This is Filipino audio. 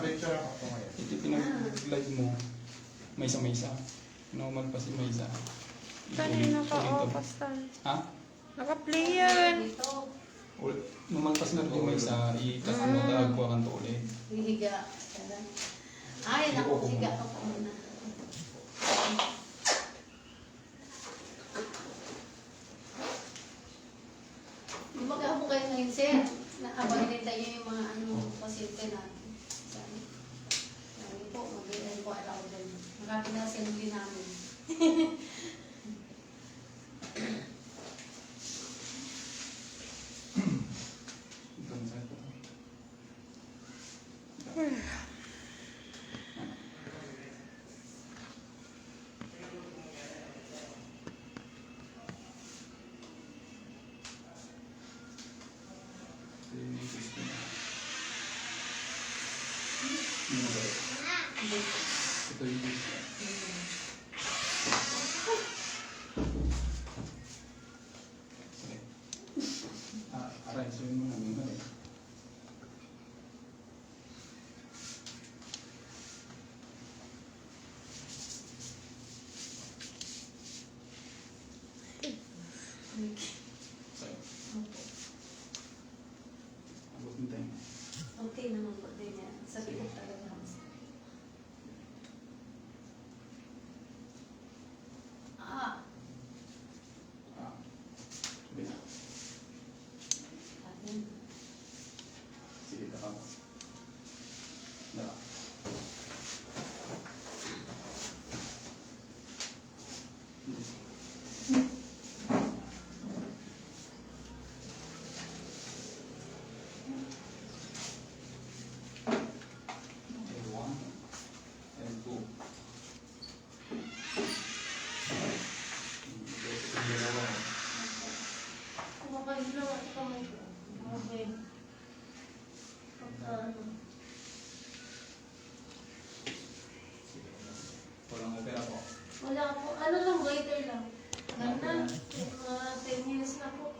Picture ako ngayon. Ito pinag-live mo. May isa. Normal pa si Maysa. Kanina ka, pastal. Ha? Naka-play yan. Normal pas na rin yung Maysa. Ikas mo talaga ko kanto ulit. Hihiga. Ay, naku, higa ako muna. Magkakapo kayo ngayon, sir. Habang hinintay niyo yung mga pasyente natin. Sabi po, mag-ilan po alaw din. Makapinasimili namin. Ito na sa'yo. Ito yung aray, so yun muna muna eh. Sa'yo. Abot mo tayo. Okay naman po din yan. Sabi ko talaga. Ah, Sige. atin. Sige, daka. Daka. L1, L2. Dalawa. Kumakain lang at kamay ko. Okay. Pagka ano. Walang opera po. Wala po. Ano lang, waiter lang. Ganda. Mga 10 years na po.